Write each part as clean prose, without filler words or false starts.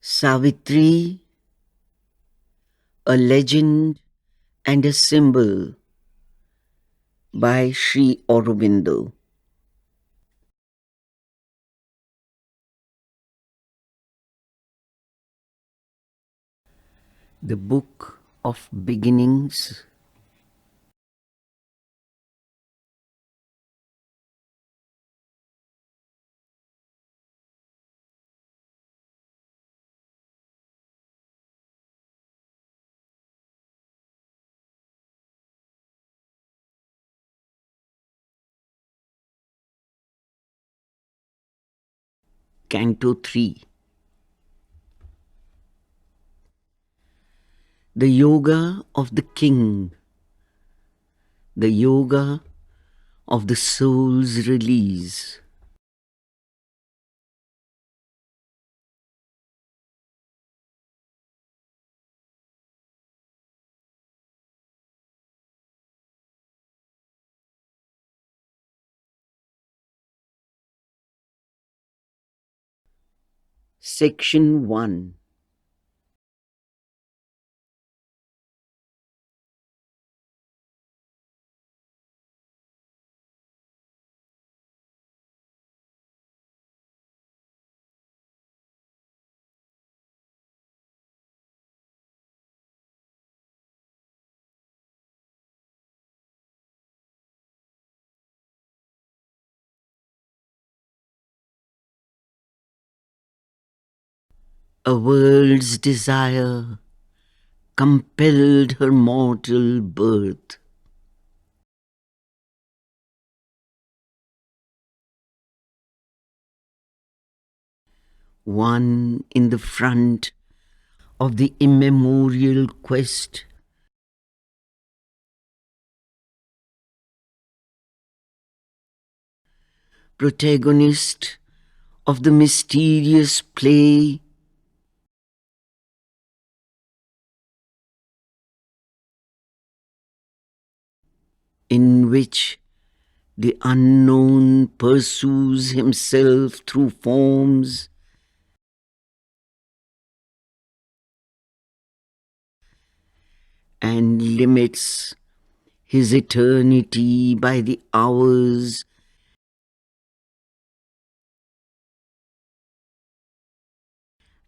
Savitri, a legend and a symbol by Sri Aurobindo. The Book of Beginnings. Canto 3. The Yoga of the King. The Yoga of the Soul's Release. Section 1. A world's desire compelled her mortal birth. One in the front of the immemorial quest, protagonist of the mysterious play in which the unknown pursues himself through forms and limits his eternity by the hours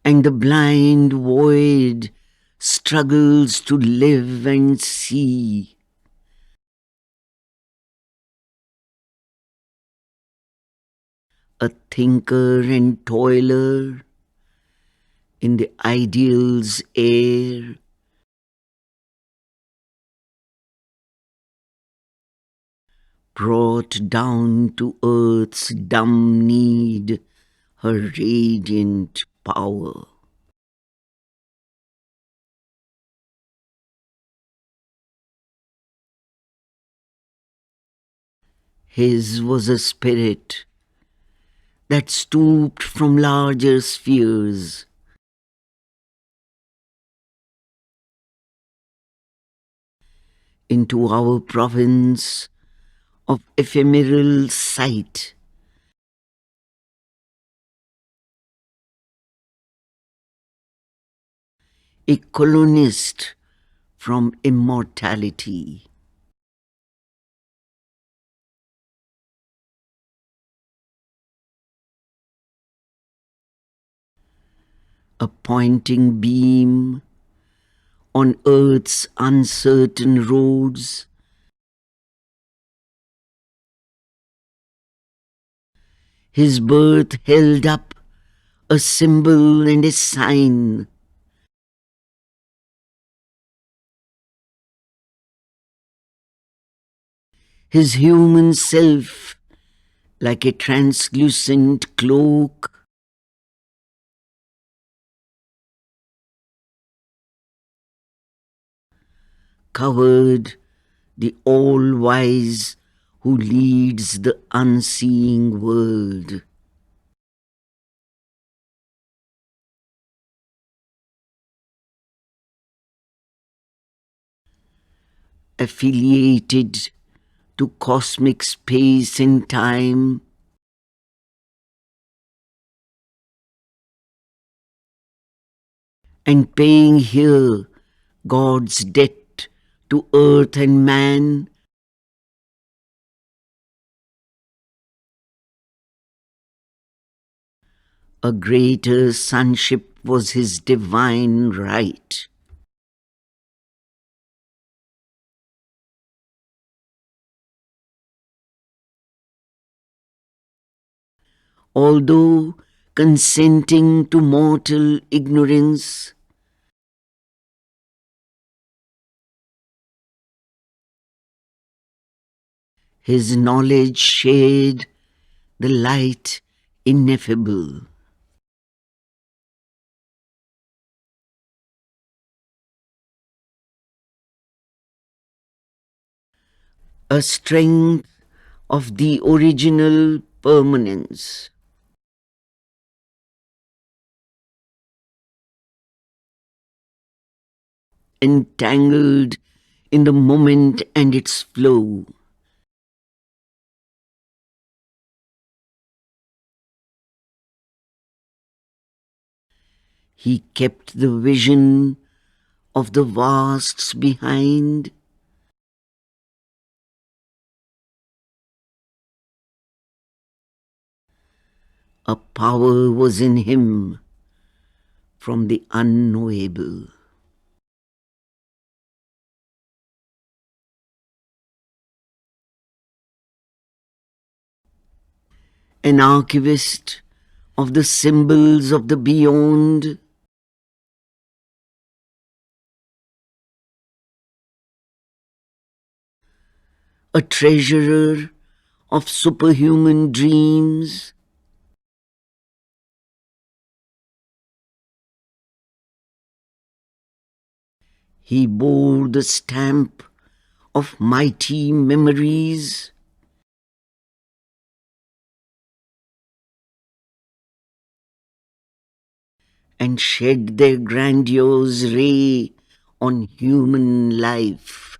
and the blind void struggles to live and see. A thinker and toiler in the ideal's air, brought down to earth's dumb need her radiant power. His was a spirit that stooped from larger spheres into our province of ephemeral sight, a colonist from immortality. A pointing beam on earth's uncertain roads, his birth held up a symbol and a sign. His human self, like a translucent cloak, covered the all-wise who leads the unseeing world. Affiliated to cosmic space and time, and paying here God's debt to earth and man, a greater sonship was his divine right. Although consenting to mortal ignorance, his knowledge shared the light ineffable. A strength of the original permanence. Entangled in the moment and its flow. He kept the vision of the vasts behind, a power was in him from the unknowable. An archivist of the symbols of the beyond, a treasurer of superhuman dreams, he bore the stamp of mighty memories, and shed their grandiose ray on human life.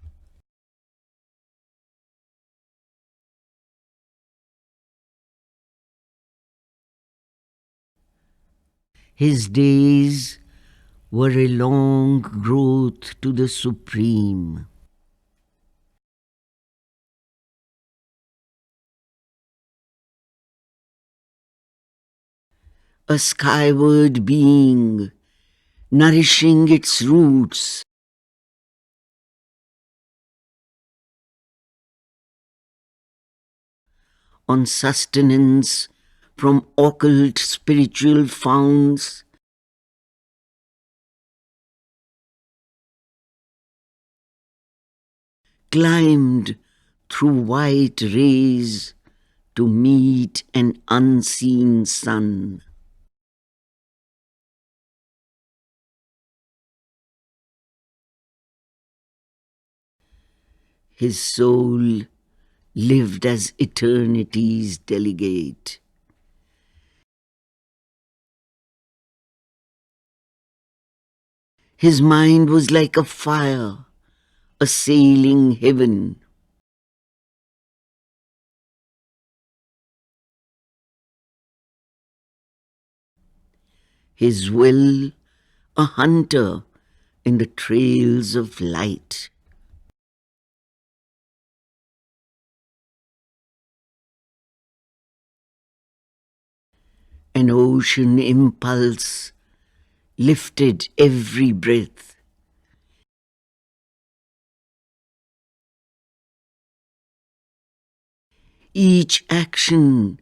His days were a long growth to the Supreme. A skyward being, nourishing its roots, on sustenance from occult spiritual founts, climbed through white rays to meet an unseen sun. His soul lived as eternity's delegate. His mind was like a fire, assailing heaven. His will, a hunter in the trails of light. An ocean impulse lifted every breath. Each action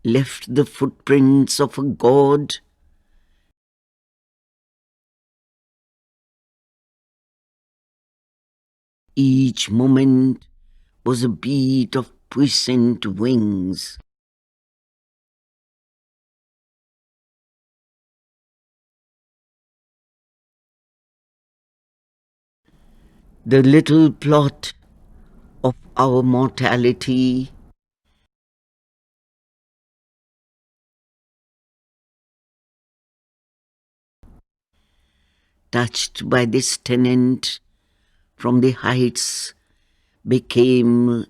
left the footprints of a god. Each moment was a beat of puissant wings. The little plot of our mortality, touched by this tenant from the heights, became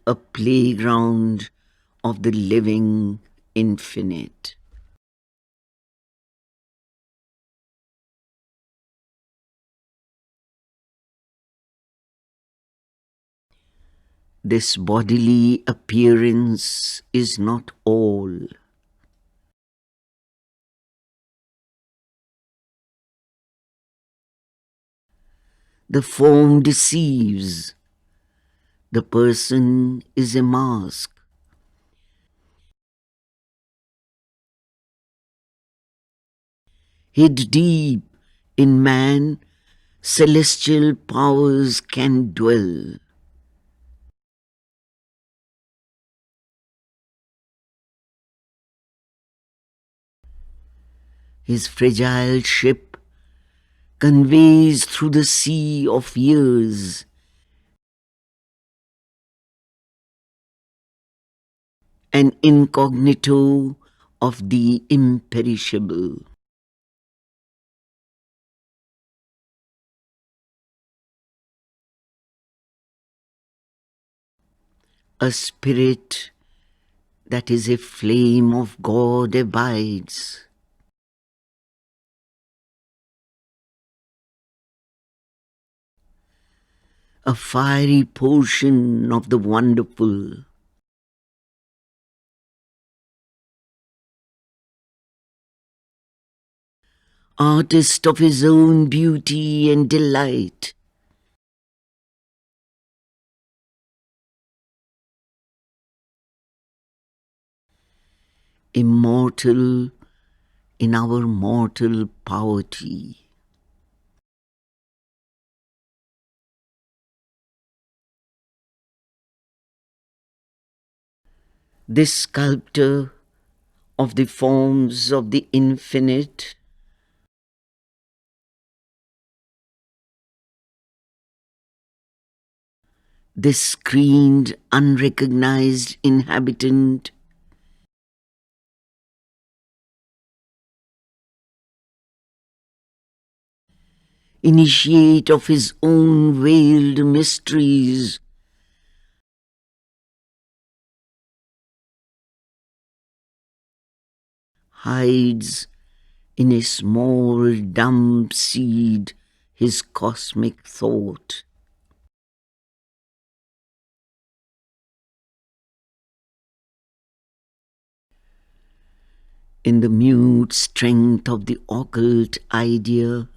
a playground of the living infinite. This bodily appearance is not all. The form deceives. The person is a mask. Hid deep in man, celestial powers can dwell. His fragile ship conveys through the sea of years an incognito of the imperishable. A spirit that is a flame of God abides. A fiery portion of the wonderful. Artist of his own beauty and delight. Immortal in our mortal poverty. This sculptor of the forms of the infinite this screened, unrecognized inhabitant initiate of his own veiled mysteries, hides in a small dumb seed his cosmic thought. In the mute strength of the occult idea,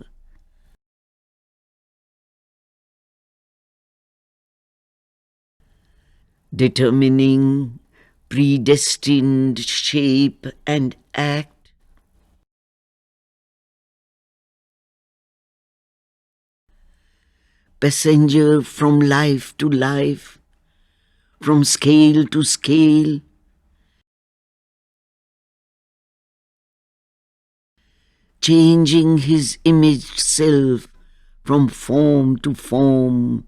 determining predestined shape and act, passenger from life to life, from scale to scale, changing his imaged self from form to form,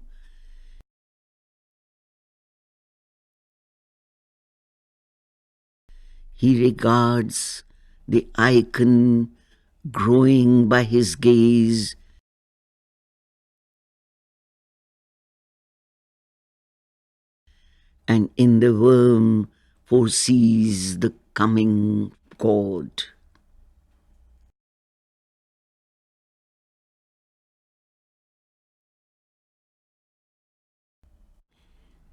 he regards the icon growing by his gaze, and in the worm foresees the coming God.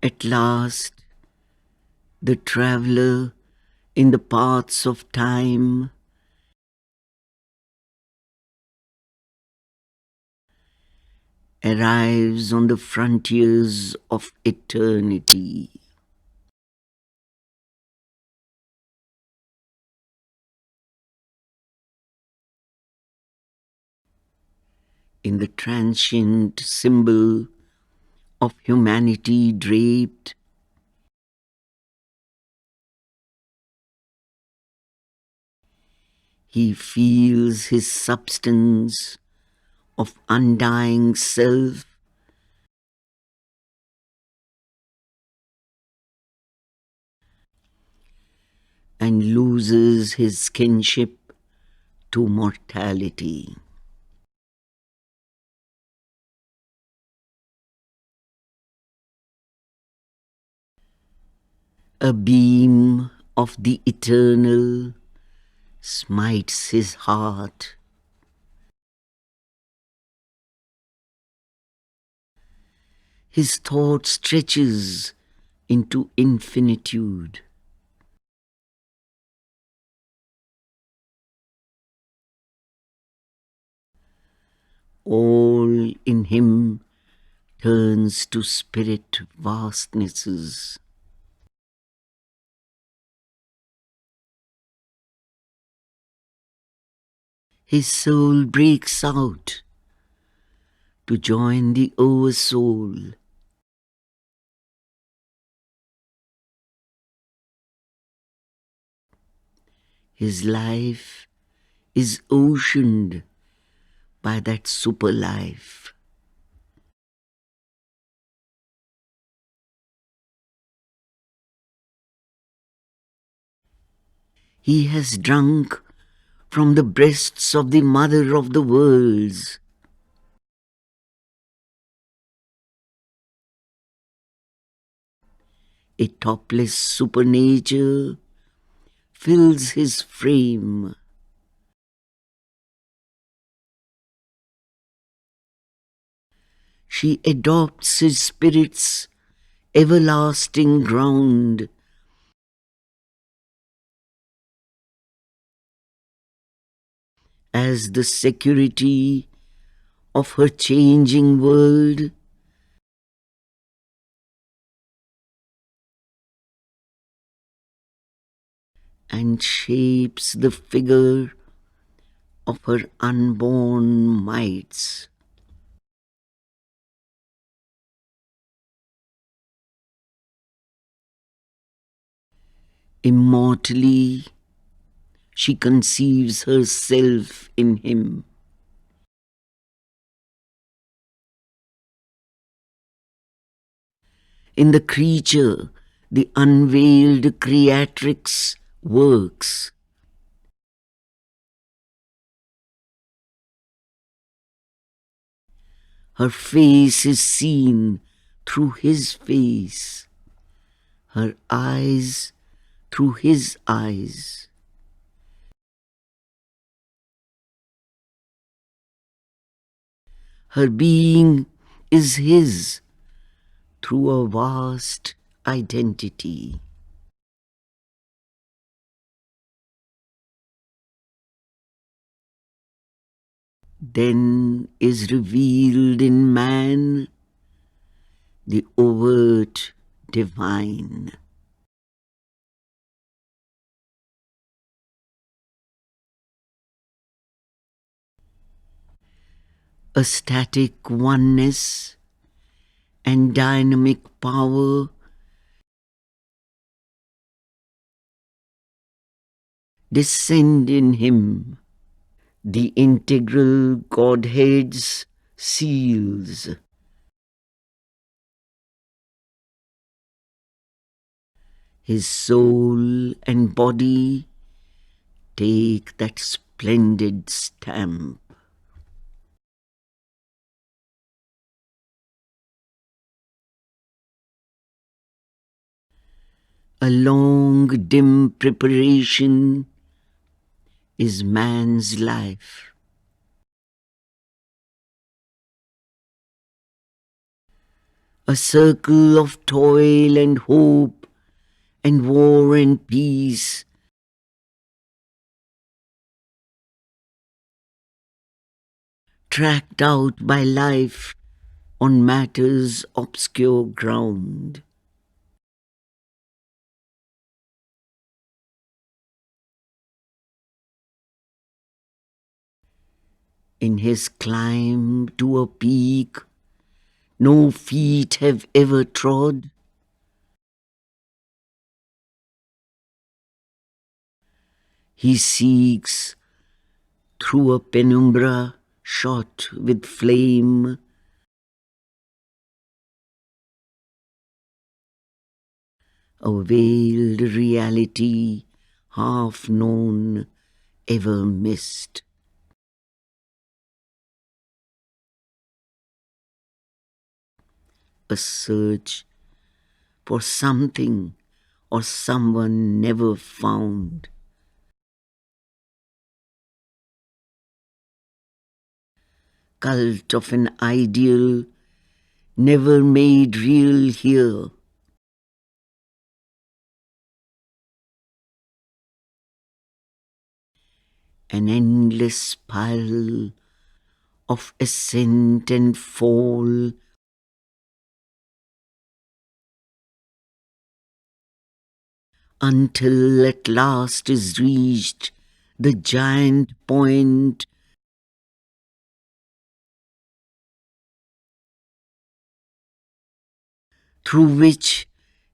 At last, the traveler in the paths of time arrives on the frontiers of eternity. In the transient symbol of humanity draped, he feels his substance of undying self and loses his kinship to mortality. A beam of the eternal smites his heart. His thought stretches into infinitude. All in him turns to spirit vastnesses. His soul breaks out to join the oversoul. His life is oceaned by that super life. He has drunk from the breasts of the mother of the worlds. A topless supernature fills his frame. She adopts his spirit's everlasting ground. As the security of her changing world, and shapes the figure of her unborn mites. Immortally, she conceives herself in him. In the creature, the unveiled creatrix works. Her face is seen through his face, her eyes through his eyes. Her being is his through a vast identity. Then is revealed in man the overt divine. A static oneness and dynamic power descend in him. The integral Godhead's seals. His soul and body take that splendid stamp. A long, dim preparation is man's life. A circle of toil and hope and war and peace, tracked out by life on matter's obscure ground. In his climb to a peak no feet have ever trod, he seeks through a penumbra shot with flame a veiled reality half known, ever missed. A search for something or someone never found. Cult of an ideal never made real here. an endless spiral of ascent and fall, until at last is reached the giant point through which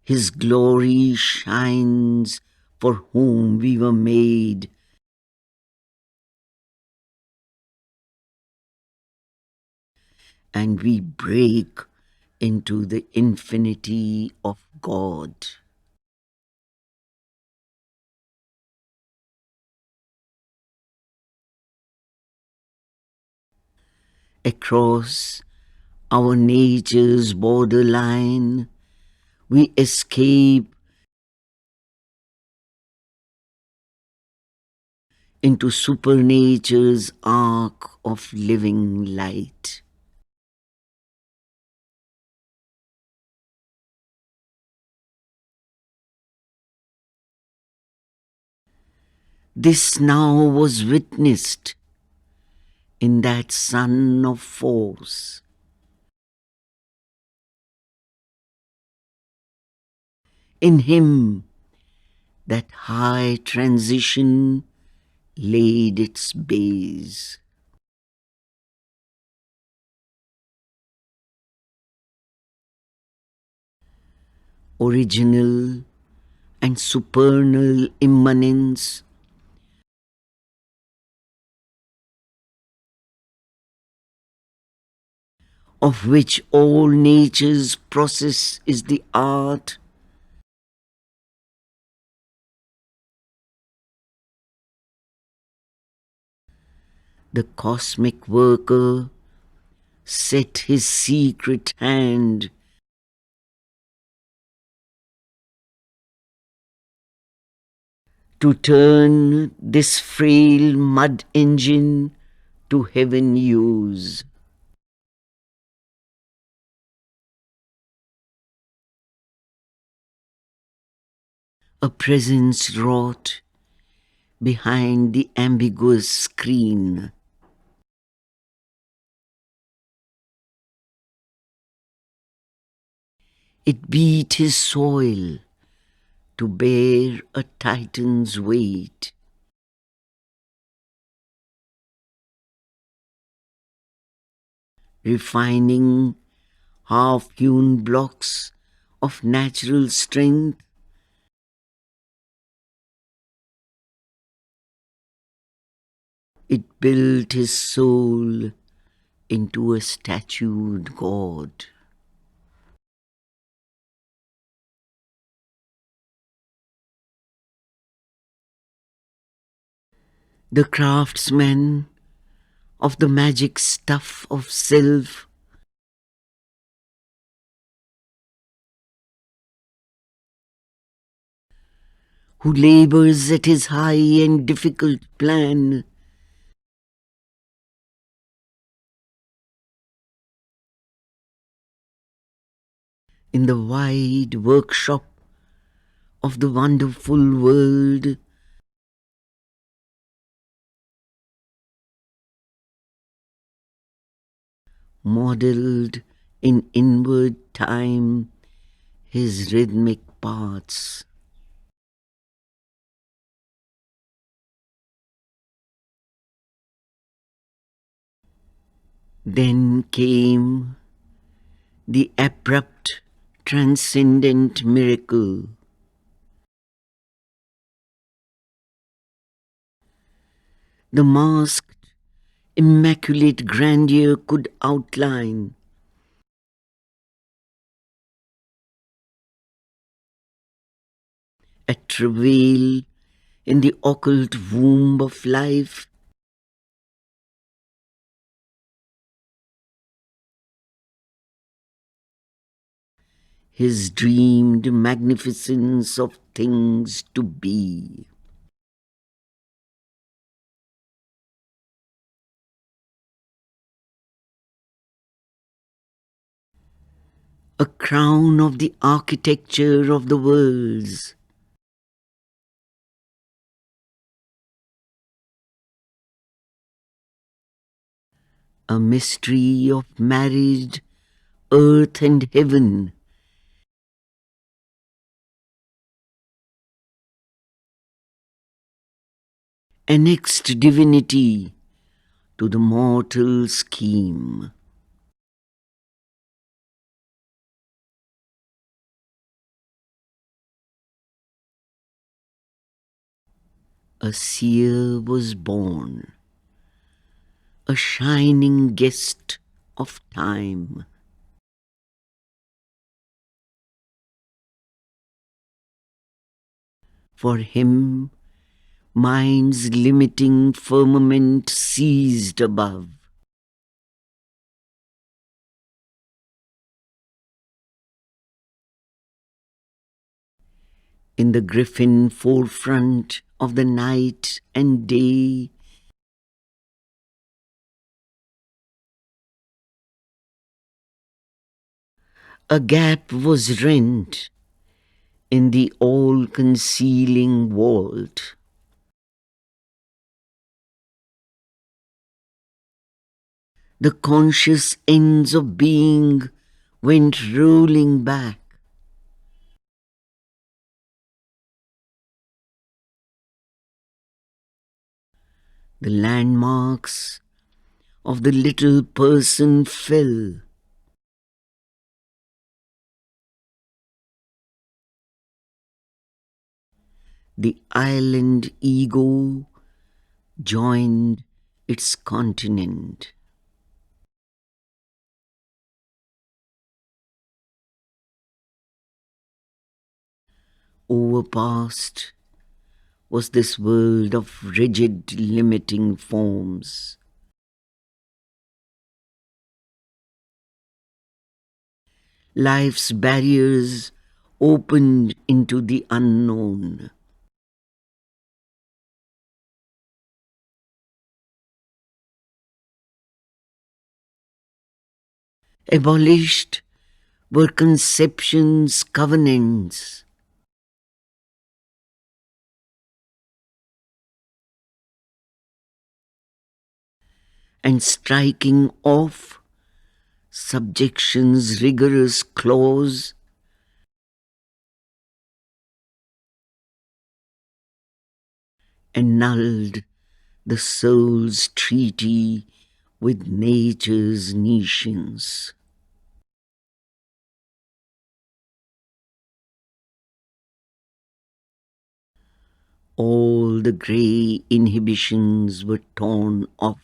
His glory shines, for whom we were made, and we break into the infinity of God. Across our nature's borderline, we escape into supernature's arc of living light. This now was witnessed in that sun of force, in Him that high transition laid its base. Original and supernal immanence, of which all nature's process is the art, the cosmic worker set his secret hand to turn this frail mud engine to heaven use. A presence wrought behind the ambiguous screen. It beat his soil to bear a titan's weight. Refining half-hewn blocks of natural strength, it built his soul into a statued God. The craftsman of the magic stuff of self, who labors at his high and difficult plan, in the wide workshop of the wonderful world, modeled in inward time his rhythmic parts. Then came the abrupt, transcendent miracle. The masked, immaculate grandeur could outline at travail in the occult womb of life, his dreamed magnificence of things to be. A crown of the architecture of the worlds, a mystery of marriage, earth and heaven, annexed divinity to the mortal scheme. A seer was born, a shining guest of time. For him, mind's limiting firmament ceased above. In the griffin forefront of the night and day, a gap was rent in the all-concealing vault. The conscious ends of being went rolling back. The landmarks of the little person fell. The island ego joined its continent. Overpast was this world of rigid limiting forms. Life's barriers opened into the unknown. Abolished were conception's covenants. And striking off subjection's rigorous clause, annulled the soul's treaty with nature's nations. All the grey inhibitions were torn off.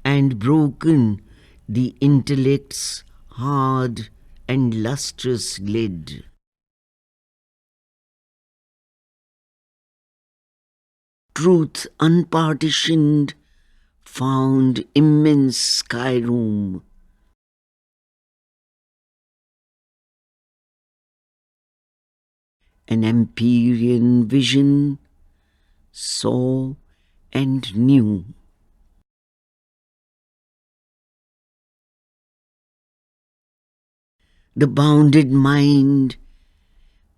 And broken the intellect's hard and lustrous lid. Truth unpartitioned found immense sky room. An Empyrean vision saw and knew. The bounded mind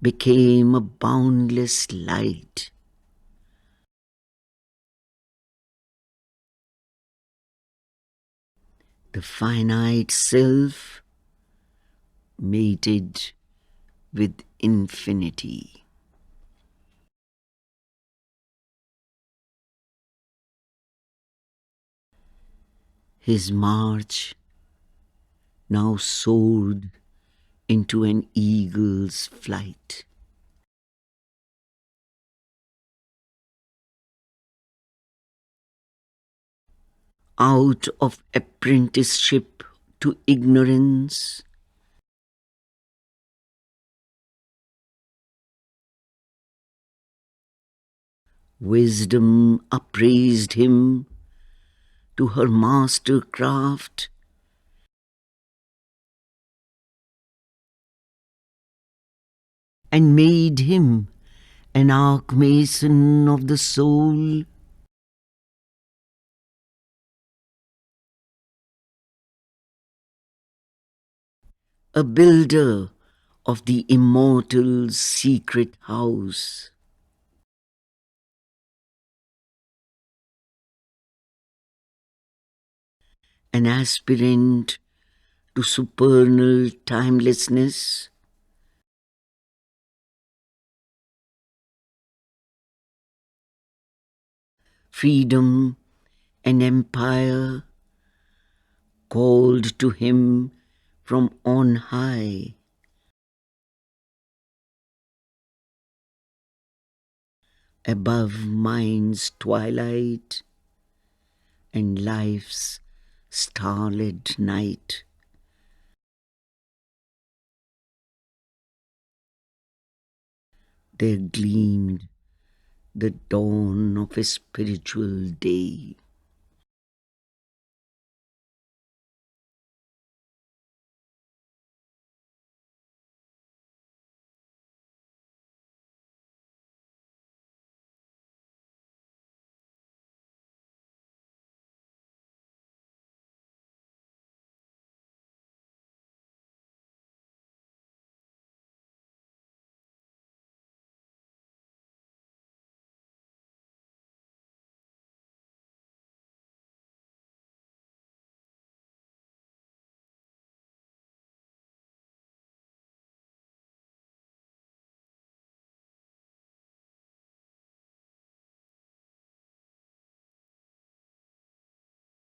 became a boundless light. The finite self mated with infinity. His march now soared into an eagle's flight. Out of apprenticeship to ignorance, wisdom upraised him to her master craft, and made him an archmason of the soul. A builder of the immortal's secret house. an aspirant to supernal timelessness, freedom and empire called to him from on high. Above mind's twilight and life's starlit night, there gleamed the dawn of a spiritual day.